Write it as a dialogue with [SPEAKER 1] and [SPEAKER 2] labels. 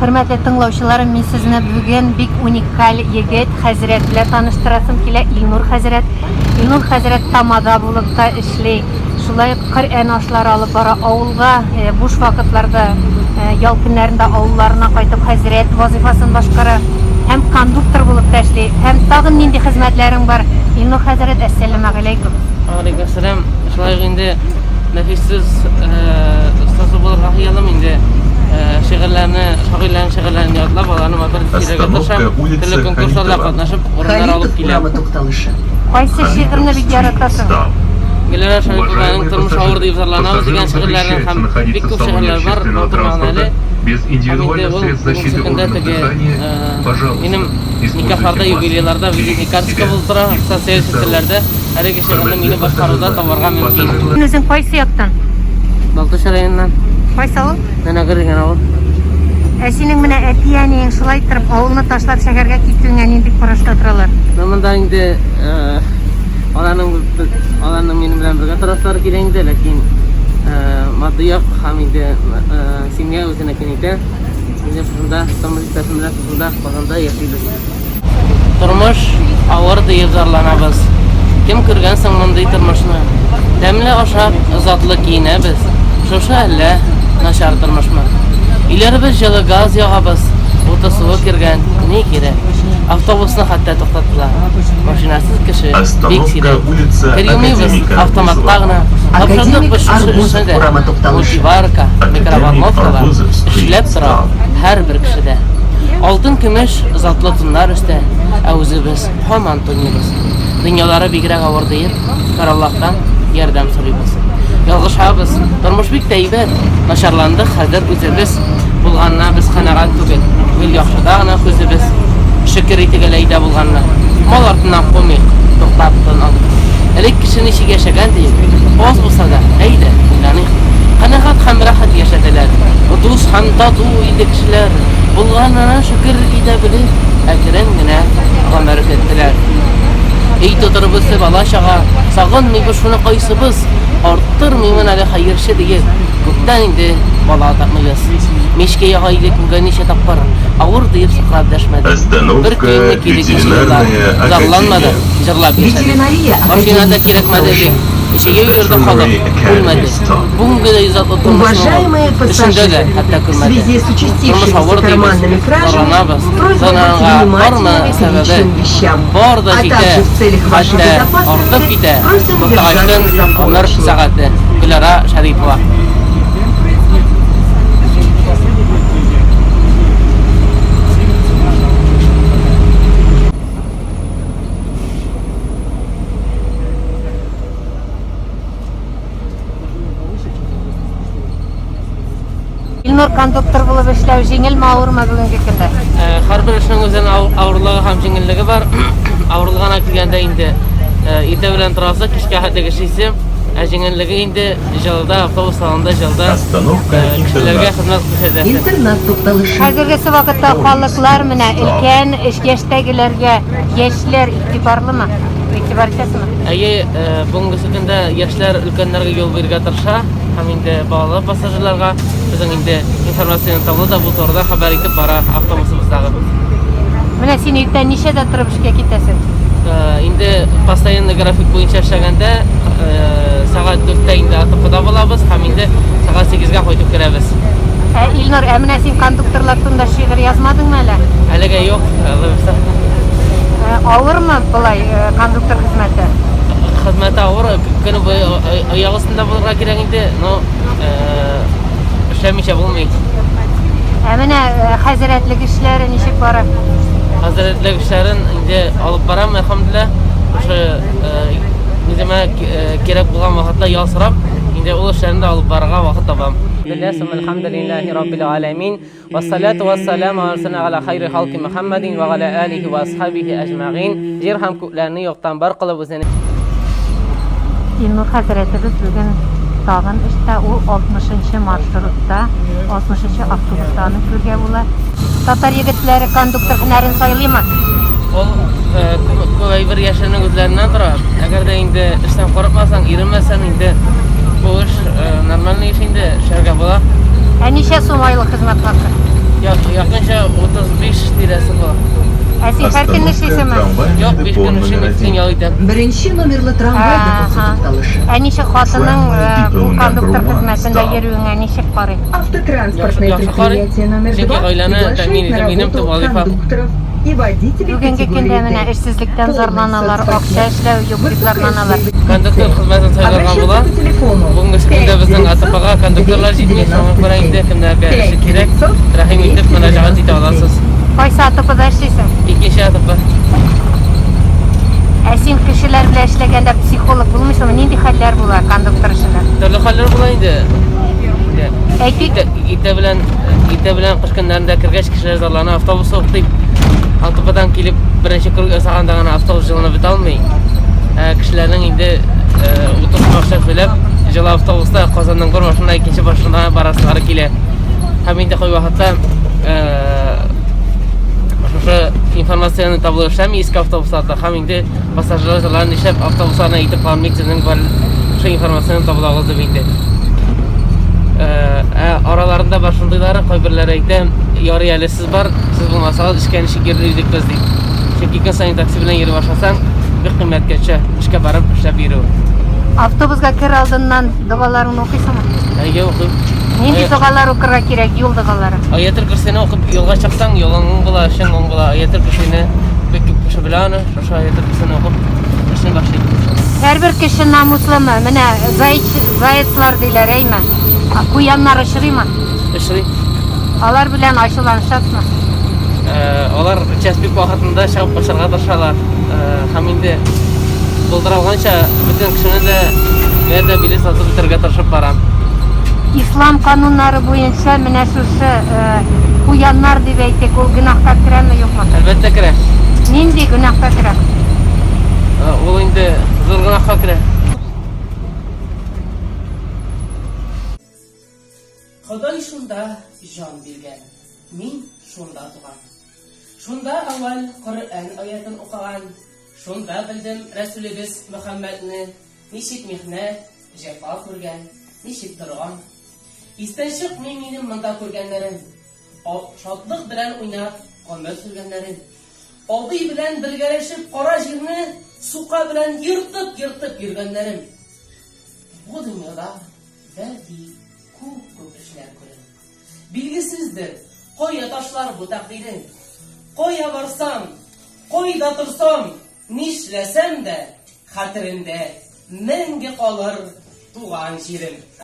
[SPEAKER 1] Hürmetli tınlauşularım, мен sizni bugün bik unikal yigit Hazret bilan tanıştırasım kile Ilnur Hazret. Ilnur Hazret Tamada bulupta işli. Şulay Qur'an aşları alıp bara avulga boş vakitlarda yal günlerinde avullarına qaytıp Hazret vazifasını başqara hem konduktor bulup işli hem tağın nindi hizmetlerin var. Ilnur Hazret, assalamu alaykum.
[SPEAKER 2] Aleykümselam. Şulay indi nefissiz ustası bulur haqiyalım indi. Şairlerin şiirlerini yadlab alanı motor dizilere tırşam. Tili konkurslarda qatnaşıp orunlar alıp kilem.
[SPEAKER 1] Qaysi şiirni bik yaratasın?
[SPEAKER 2] Gülera Şaripovanın Turmuş Ağır deyip zarlanabız degan şiirlerin ham bik ko'p şiirler var. Motor ma'nali.
[SPEAKER 3] Без индивидуальных средств защиты органов дыхания, пожалуйста,
[SPEAKER 2] Benim nikahlarda, юбилейларда, визитный карточка bulib tura, sotsial sitelerde her iki şiirni meni boshqaruvda toparga mumkin.
[SPEAKER 1] O'zing qaysi yoqdan?
[SPEAKER 2] Baltaş rayonidan.
[SPEAKER 1] Qaysi avul?
[SPEAKER 2] Nanagir degan avul.
[SPEAKER 1] Sening менә әтияң шулай торып авылны ташлап шәһәргә китүеңә нинди карашта торалар?
[SPEAKER 2] Намында инде аларның минем белән бергә тарафлары килә инде, ләкин матдияк һәм инде семья үзенә кенитә. Инде шунда тормыш тәсмилат шунда калганда яшибез. Тормыш авыр дип зарланабыз. Кем күргән соң мондый тормышны? Тәмле ашап, затлы киенәбез. Шушы әллә начар тормышмы? Иләрбез җылы газ ягабыз. Уты суы кергән, ни кирәк? Автобусны хәтта туктаттылар. Машинасыз кеше бик сирәк. Кирмибез автоматта гына. Тапшырдык без шушы эшне. Мультиварка, микроволновкалар эшләп тора һәрбер кешедә. Алтын көмеш затлы туннар өстә, ә үзебез һаман туйныбыз. Дөньялары бигрәк авыр дип, Аллаһтан ярдәм сорыйбыз. Ялгышабыз, тормыш бик әйбәт. Начарландык, хәзер үзебез булганна без канагать түгел. Гел яхшыда гына үзебез шөкер итегәләйдә булганна. Мал артыннан кумыйк, туктап тынабыз. Элек кеше ничек яшәгән дип, аз булса да, әйдә, уйланыйк. Канагать һәм рәхәт яшәделәр. Дус һәм тату иде кешеләр. Булганына шөкер итә белеп, әкрен генә гомер иттеләр. Ей тотырбыз бала чага, сагынмыйбыз шуны кайсыбыз, арттырмыймын әле хәерче диеп, күптән инде бала тапмыйбыз. Мешкә ягайды күнгән ничә тапкыр, авыр диеп саклап дәшмәде. Бер көйне килешкәннәр, зарланмады, җырлап яшәде. Машинада кирәкмәде ди. Ишеге йөрде халык, үлмәде. Бүгенге дә изатлы тормышны, өчендә дә хәтта күрмәде. Тормыш авыр диебез, зарланабыз. Занарга бармы сәбәбе? Бар да китә, хәтта артып китә. Тотагачтан гомер сәгате. Гөлара Шарипова.
[SPEAKER 1] Ilnur кондуктор булып эшләү җиңелме, авырмы бүгенге көндә?
[SPEAKER 2] Һәрбер эшнең үзенең авырлыгы һәм җиңеллеге бар. Авырлыгына килгәндә инде иртә белән торасы, кичкә хәтле эшлисем, җиңеллеге инде җылда автобус салонында җылда кешеләргә хезмәт күрсәтәсе.
[SPEAKER 1] Хәзерге вакытта халыклар менә өлкән яшьтәгеләргә яшьләр игътибарлымы? Игътибар итәсезме?
[SPEAKER 2] Әйе, бүгенге көндә яшьләр өлкәннәргә юл бирергә тырыша. Һәм инде балалы пассажирларга безнең инде информацияны табылды да бу турыда хәбәр итеп бара автобусыбыздагы.
[SPEAKER 1] Менә син иртә ничәдә торып эшкә китәсең?
[SPEAKER 2] Инде постоянный график буенча эшләгәндә сәгать 4-тә инде АТПда булабыз һәм инде сәгать 8-гә кайтып керәбез.
[SPEAKER 1] Илнур, менә син кондукторлар турында шигырь язмадыңмы әле?
[SPEAKER 2] Әлегә юк.
[SPEAKER 1] Авырмы булай кондуктор хезмәте?
[SPEAKER 2] Хезмәте авыр, көне буе аяк астында булырга кирәк инде, но эшләмичә булмый.
[SPEAKER 1] Менә хәзрәтлек эшләре ничек бара?
[SPEAKER 2] Хәзрәтлек эшләрен инде алып барам, әлхәмдүлилләh. Ошо үземә кирәк булган вакытта ясырап, инде ул эшләрне алып барырга вакыт табам. Алхамдулиллахи раббил аламин. Вассалату вассаламу ala khayri халqи Muhammadin ва ala alihi ва асхабихи аҗмаин. Җир һәм күкләрне яктан бар кылып үзенә.
[SPEAKER 1] Ilnur хәзрәтебез бүген тагын эштә, ул 60-нчы маршрутта, 60-нчы автобустаны күргә була. Татар егетләре кондуктор һөнәрен сайлыймы?
[SPEAKER 2] Ул бер яшәрнең үзләреннән тора. Әгәр дә инде эштән курыкмасаң, иренмәсәң инде бу эш нормаль эш инде эшләргә була.
[SPEAKER 1] Ничә сум айлык хезмәт хакы?
[SPEAKER 2] Yakınca 35 lirası var.
[SPEAKER 1] Син һәр көн эшлисеңме?
[SPEAKER 2] Yok 5 gün için gitsin yağıydı.
[SPEAKER 4] Беренче номерлы трамвай тукталышы.
[SPEAKER 1] Ничек хатының бу кондуктор хезмәтендә йөрүеңә ничек карый?
[SPEAKER 4] Автотранспортное
[SPEAKER 2] Я
[SPEAKER 4] предприятие номер
[SPEAKER 2] Чеки
[SPEAKER 4] 2
[SPEAKER 2] гаиләне тәэмин
[SPEAKER 4] приглашает на
[SPEAKER 2] итә, минем
[SPEAKER 4] работу
[SPEAKER 2] вазифа.
[SPEAKER 4] кондукторов и водителей
[SPEAKER 1] Бүгенге көндә менә
[SPEAKER 4] категории D.
[SPEAKER 1] эшсезлектән зарланалар, акча эшләү юк дип зарланалар.
[SPEAKER 2] Konduktor hizmetini sayılırgan
[SPEAKER 4] Обращаться
[SPEAKER 2] bular.
[SPEAKER 4] по телефону
[SPEAKER 2] Bugünkü günde bizning ATP'ga konduktorlar җитми, шуңа күрә инде kimlarga эше кирәк, рәхим итеп мөрәҗәгать итә аласыз.
[SPEAKER 1] Кайсы АТПда эшлисең?
[SPEAKER 2] Икенче ATP.
[SPEAKER 1] Син кешеләр белән эшләгәндә психолог булмыйсыңмы? Нинди хәлләр була кондуктор эшендә?
[SPEAKER 2] Төрле хәлләр була инде.
[SPEAKER 1] Әйтик,
[SPEAKER 2] Ите белән кыш көннәрендә кергәч кешеләр зарлана, автобус туктый. ATP'дан килеп беренче круг ясаганда гына автобус җылынып бетә алмый. Кешеләрнең инде утырышмакча сөйләп, җылы автобуста Казанның бер башына икенче башына барасылары килә. Һәм инде кай вакытта шушы информацияны табылу эшләми иске автобусларда. Һәм инде пассажирлар җыларын нишләп автобусларына итеп алмый, сезнең бар шушы информацияны табылагыз дип инде. Aralarında бар шундыйлары, кайберләре әйтә, ярый әле сез бар, сез булмасагыз эшкә ничек йөрдегез дип ди. Чөнки көн сайын такси белән йөри башласаң, бик кыйммәткә төшә, эшкә барып эшләп йөрү.
[SPEAKER 1] автобуска кер алдыннан дугаларын укыйсыңмы?
[SPEAKER 2] Әйе, укыйм.
[SPEAKER 1] Нинди дугалар укырга кирәк, юл дугалары?
[SPEAKER 2] Аятел Курсины укып юлга чыксаң, юлың була, эшең уң була. Аятел Курсины бик күп кеше белә аны, шушы Аятел Курсины укып эшен башлый.
[SPEAKER 1] Һәрбер кеше намуслымы? Менә зайыцлар диләр, әйме? Куяннар ышрыймы?
[SPEAKER 2] Эшли.
[SPEAKER 1] Алар белән ачуланышасызмы?
[SPEAKER 2] Алар час бик вакытында чыгып качарга тырышалар. Һәм инде булдырылганча бөтен кешене дә билет сатып бетерергә тырышып барам.
[SPEAKER 1] Ислам кануннары буенча менә шушы куяннар дип әйтик, ул гөнаһка керәме, юкмы?
[SPEAKER 2] Әлбәттә керә.
[SPEAKER 1] Нинди гөнаһка керә?
[SPEAKER 2] Ул инде зур гөнаһка керә. Ходай шунда җан биргән. Мин шунда туган. Шунда авал Коръән аятын укыган. Шунда белдем Рәсүлебез Мөхәммәдне ничек михнәт, җәфа күргән, ничек торган. Истән чыкмый минем монда күргәннәрем. Шатлык белән уйнап, гомер сүргәннәрем. Абый белән бергәләшеп кара җирне сука белән йыртып йөргәннәрем. Бу дөньяда бәди күп эшләр күрәм. Билгесездер, кая ташлар бу тәкъдирем. Кая барсам, кайда торсам, нишләсәм дә хәтерендә мәңге калыр туган җирем.